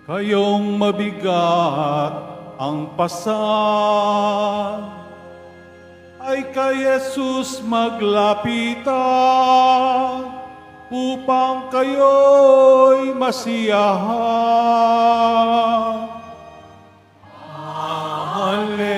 Kayong mabigat ang pasan, ay kay Jesus maglapitan, upang kayo'y masiyahan. Hallelujah.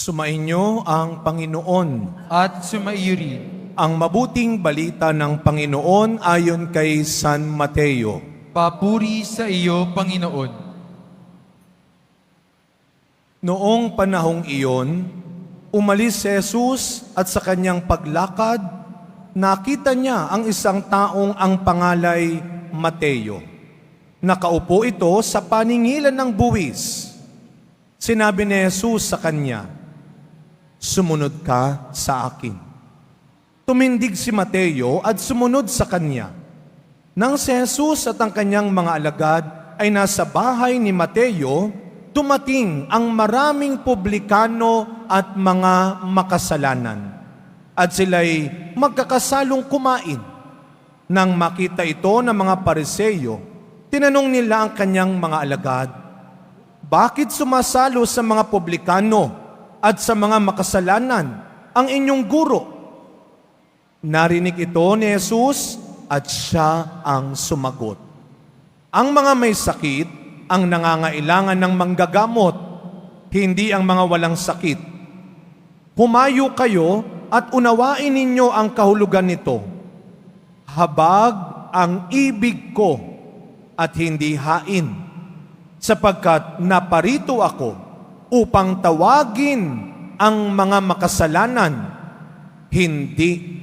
Sumainyo ang Panginoon. At sumaiyo rin. Ang mabuting balita ng Panginoon ayon kay San Mateo. Papuri sa iyo, Panginoon. Noong panahong iyon, umalis si Jesus at sa kanyang paglakad, nakita niya ang isang taong ang pangalay Mateo. Nakaupo ito sa paningilan ng buwis. Sinabi ni Jesus sa kanya, "Sumunod ka sa akin." Tumindig si Mateo at sumunod sa kanya. Nang si Jesus at ang kanyang mga alagad ay nasa bahay ni Mateo, dumating ang maraming publikano at mga makasalanan. At sila'y magkakasalong kumain. Nang makita ito ng mga Pariseo, tinanong nila ang kanyang mga alagad, "Bakit sumasalo sa mga publikano at sa mga makasalanan ang inyong guro?" Narinig ito ni Jesus at siya ang sumagot, "Ang mga may sakit ang nangangailangan ng manggagamot, hindi ang mga walang sakit. Humayo kayo at unawain ninyo ang kahulugan nito. Habag ang ibig ko at hindi hain, sapagkat naparito ako upang tawagin ang mga makasalanan, hindi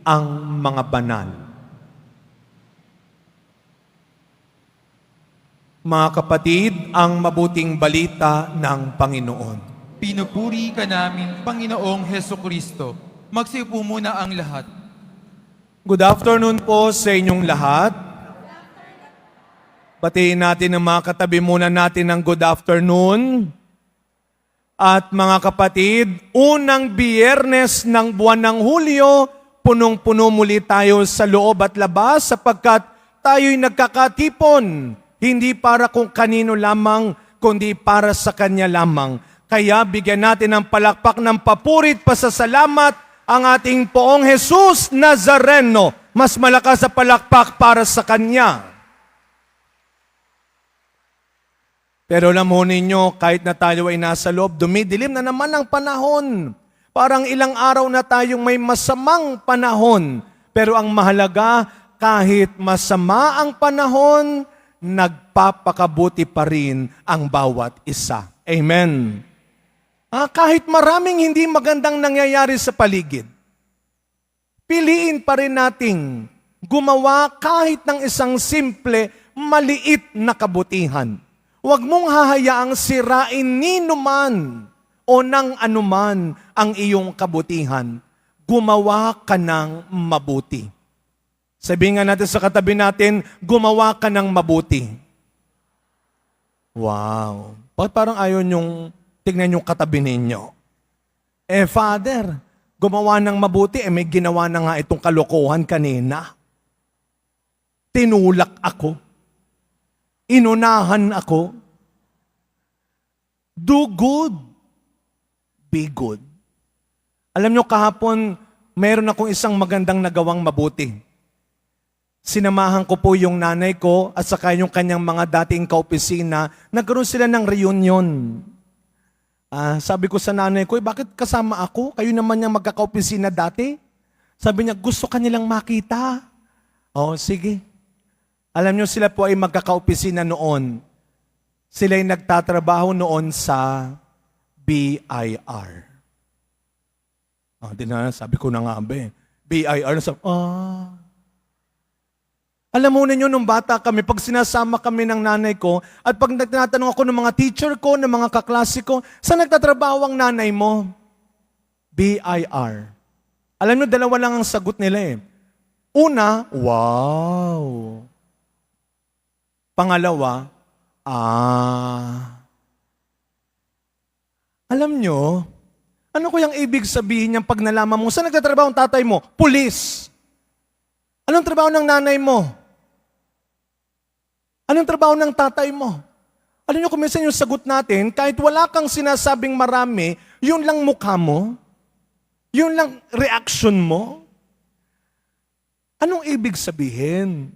ang mga banal." Mga kapatid, ang mabuting balita ng Panginoon. Pinupuri ka namin, Panginoong Hesukristo. Magsiupo muna ang lahat. Good afternoon po sa inyong lahat. Batiin natin ang mga katabi muna natin ng good afternoon. At mga kapatid, unang biyernes ng buwan ng Hulyo, punong-puno muli tayo sa loob at labas sapagkat tayo'y nagkakatipon, hindi para kung kanino lamang, kundi para sa Kanya lamang. Kaya bigyan natin ng palakpak ng papurit pasasalamat ang ating Poong Jesus Nazareno. Mas malakas sa palakpak para sa Kanya. Pero alam mo ninyo, kahit na tayo ay nasa loob, dumidilim na naman ang panahon. Parang ilang araw na tayong may masamang panahon. Pero ang mahalaga, kahit masama ang panahon, nagpapakabuti pa rin ang bawat isa. Amen. Kahit maraming hindi magandang nangyayari sa paligid, piliin pa rin nating gumawa kahit ng isang simple, maliit na kabutihan. Huwag mong hahayaang sirain ninuman o ng anuman ang iyong kabutihan. Gumawa ka ng mabuti. Sabihin nga natin sa katabi natin, gumawa ka ng mabuti. Wow. Bakit parang ayaw niyong tignan yung katabi ninyo? Father, gumawa ng mabuti, may ginawa na nga itong kalokohan kanina. Tinulak ako. Inunahan ako. Do good. Be good. Alam nyo, kahapon, mayroon akong isang magandang nagawang mabuti. Sinamahan ko po yung nanay ko at saka yung kanyang mga dating kaopisina. Nagkaroon sila ng reunion. Sabi ko sa nanay ko, bakit kasama ako? Kayo naman yung magkakaopisina dati. Sabi niya, gusto ka nilang makita. Sige. Alam niyo, sila po ay magkakaopisina noon. Sila'y nagtatrabaho noon sa BIR. Sabi ko na nga ba BIR. Alam mo ninyo, nung bata kami, pag sinasama kami ng nanay ko, at pag nagtatanong ako ng mga teacher ko, ng mga kaklase ko, saan nagtatrabaho ang nanay mo? BIR. Alam nyo, dalawa lang ang sagot nila eh. Una, wow. Pangalawa, Alam nyo, ano ko yung ibig sabihin niyang pag nalaman mo, saan nagtatrabaho ang tatay mo? Pulis. Anong trabaho ng nanay mo? Anong trabaho ng tatay mo? Alam nyo, kung minsan yung sagot natin, kahit wala kang sinasabing marami, yun lang mukha mo, yun lang reaction mo. Anong ibig sabihin?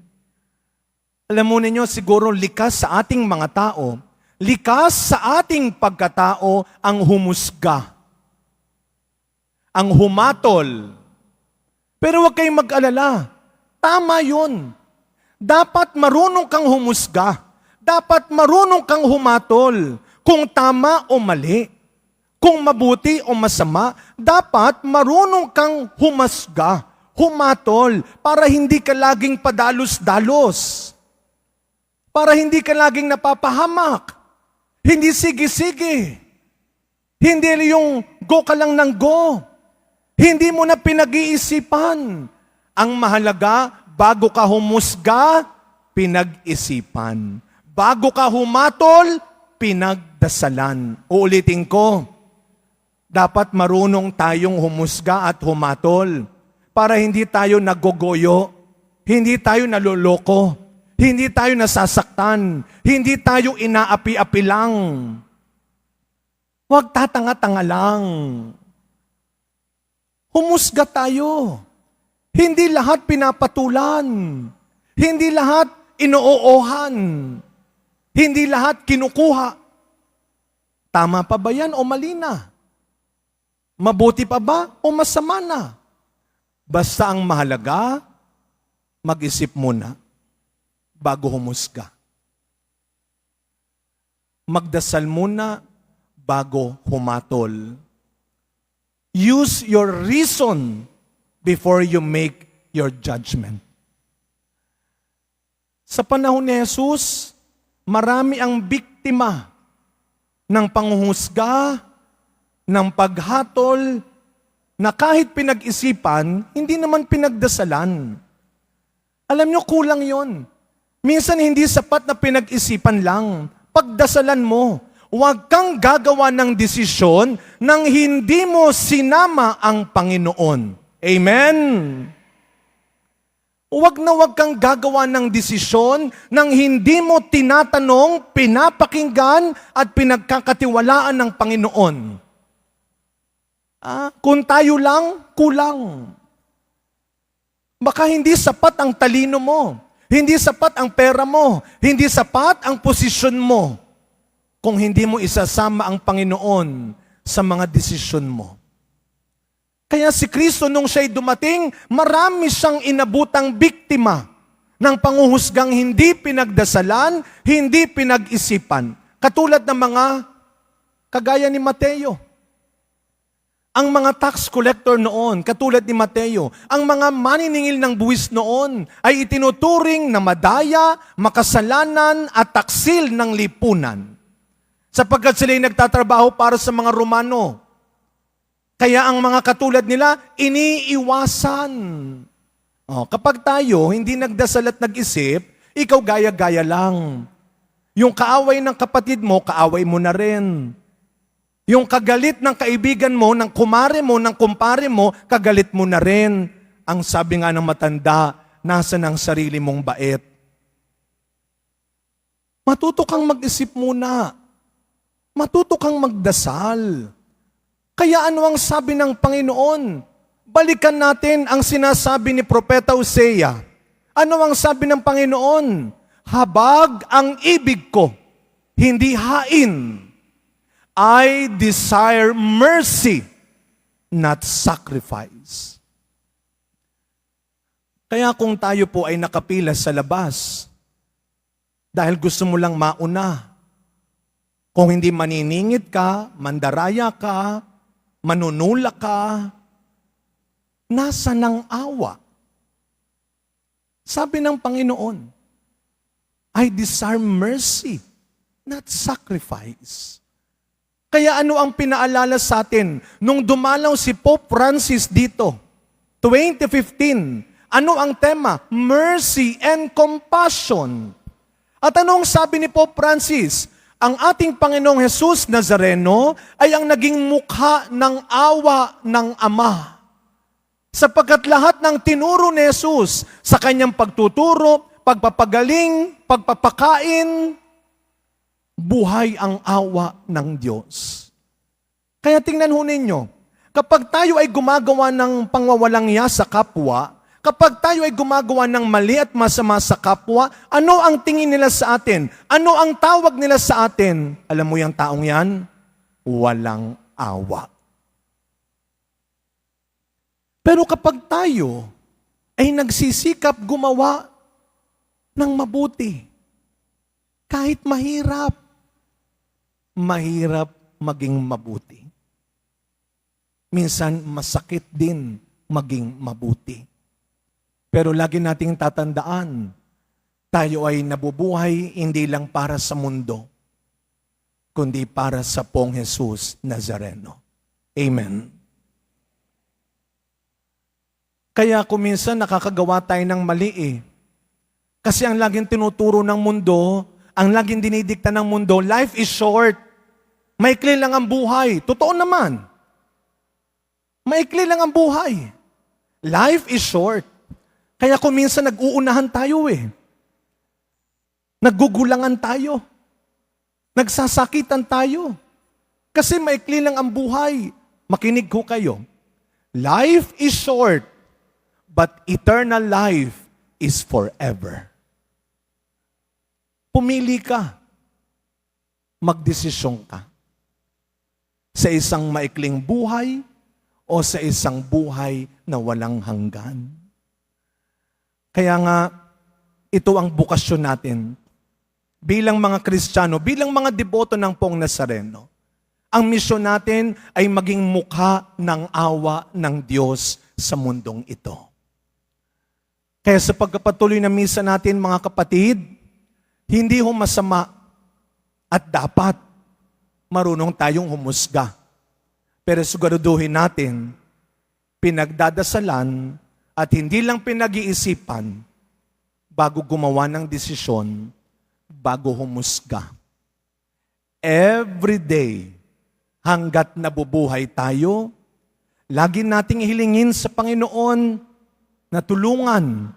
Alam mo ninyo, siguro likas sa ating mga tao, likas sa ating pagkatao ang humusga, ang humatol. Pero huwag kayong mag-alala. Tama yun. Dapat marunong kang humusga. Dapat marunong kang humatol. Kung tama o mali. Kung mabuti o masama. Dapat marunong kang humusga, humatol, para hindi ka laging padalos-dalos. Para hindi ka laging napapahamak. Hindi sige-sige. Hindi yung go ka lang ng go. Hindi mo na pinag-iisipan. Ang mahalaga, bago ka humusga, pinag-isipan. Bago ka humatol, pinagdasalan. Uulitin ko, dapat marunong tayong humusga at humatol para hindi tayo nagogoyo, hindi tayo naloloko, hindi tayo nasasaktan, hindi tayo inaapi-api lang. Huwag tatanga-tanga lang. Humusga tayo. Hindi lahat pinapatulan. Hindi lahat inoohan. Hindi lahat kinukuha. Tama pa ba yan o mali na? Mabuti pa ba o masama na? Basta ang mahalaga, mag-isip muna bago humusga. Magdasal muna bago humatol. Use your reason before you make your judgment. Sa panahon ni Jesus, marami ang biktima ng panghuhusga, ng paghatol, na kahit pinag-isipan, hindi naman pinagdasalan. Alam nyo, kulang yon. Minsan hindi sapat na pinag-isipan lang. Pagdasalan mo. Huwag kang gagawa ng desisyon nang hindi mo sinama ang Panginoon. Amen? Huwag na huwag kang gagawa ng desisyon nang hindi mo tinatanong, pinapakinggan at pinagkakatiwalaan ng Panginoon. Kung tayo lang, kulang. Baka hindi sapat ang talino mo, hindi sapat ang pera mo, hindi sapat ang posisyon mo, kung hindi mo isasama ang Panginoon sa mga desisyon mo. Kaya si Kristo nung siya'y dumating, marami siyang inabutang biktima ng panghuhusgang hindi pinagdasalan, hindi pinag-isipan. Katulad ng mga kagaya ni Mateo. Ang mga tax collector noon, katulad ni Mateo, ang mga maniningil ng buwis noon ay itinuturing na madaya, makasalanan at taksil ng lipunan. Sapagkat sila'y nagtatrabaho para sa mga Romano. Kaya ang mga katulad nila, iniiwasan. Kapag tayo hindi nagdasal at nag-isip, ikaw gaya-gaya lang. Yung kaaway ng kapatid mo, kaaway mo na rin. Yung kagalit ng kaibigan mo, ng kumare mo, ng kumpare mo, kagalit mo na rin. Ang sabi nga ng matanda, nasa ng sarili mong bait. Matuto kang mag-isip muna. Matuto kang magdasal. Kaya ano ang sabi ng Panginoon? Balikan natin ang sinasabi ni Propeta Hosea. Ano ang sabi ng Panginoon? Habag ang ibig ko, hindi hain. I desire mercy, not sacrifice. Kaya kung tayo po ay nakapila sa labas, dahil gusto mo lang mauna, kung hindi maniningit ka, mandaraya ka, manunula ka, nasa ng awa. Sabi ng Panginoon, I desire mercy, not sacrifice. Kaya ano ang pinaalala sa atin nung dumalaw si Pope Francis dito 2015. Ano ang tema? Mercy and compassion. At anong sabi ni Pope Francis? Ang ating Panginoong Jesus Nazareno ay ang naging mukha ng awa ng Ama. Sapagkat lahat ng tinuro ni Jesus sa kanyang pagtuturo, pagpapagaling, pagpapakain, buhay ang awa ng Diyos. Kaya tingnan ho ninyo, kapag tayo ay gumagawa ng pangwawalangya sa kapwa, kapag tayo ay gumagawa ng mali at masama sa kapwa, ano ang tingin nila sa atin? Ano ang tawag nila sa atin? Alam mo yung taong yan? Walang awa. Pero kapag tayo ay nagsisikap gumawa ng mabuti, kahit mahirap maging mabuti. Minsan masakit din maging mabuti. Pero lagi nating tatandaan, tayo ay nabubuhay hindi lang para sa mundo, kundi para sa Pong Jesus Nazareno. Amen. Kaya kung minsan nakakagawa tayo ng mali Kasi ang laging tinuturo ng mundo, ang laging dinidikta ng mundo, life is short. Maikli lang ang buhay. Totoo naman. Maikli lang ang buhay. Life is short. Kaya kung minsan nag-uunahan tayo Naggugulangan tayo. Nagsasakitan tayo. Kasi maikli lang ang buhay. Makinig ko kayo. Life is short, but eternal life is forever. Pumili ka. Magdesisyon ka. Sa isang maikling buhay o sa isang buhay na walang hanggan. Kaya nga, ito ang bukasyon natin. Bilang mga Kristiyano, bilang mga deboto ng Pong Nazareno, ang misyon natin ay maging mukha ng awa ng Diyos sa mundong ito. Kaya sa pagpapatuloy na misa natin, mga kapatid, hindi ho masama at dapat marunong tayong humusga. Pero siguraduhin natin, pinagdadasalan at hindi lang pinag-iisipan bago gumawa ng desisyon, bago humusga. Every day, hanggat nabubuhay tayo, lagi nating hilingin sa Panginoon na tulungan,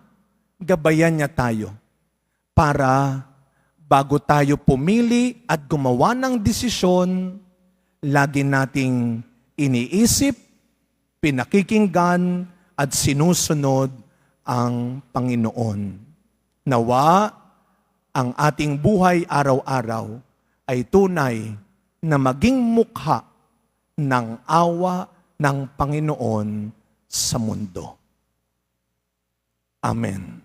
gabayan niya tayo para bago tayo pumili at gumawa ng desisyon, lagi nating iniisip, pinakikinggan, at sinusunod ang Panginoon. Nawa, ang ating buhay araw-araw ay tunay na maging mukha ng awa ng Panginoon sa mundo. Amen.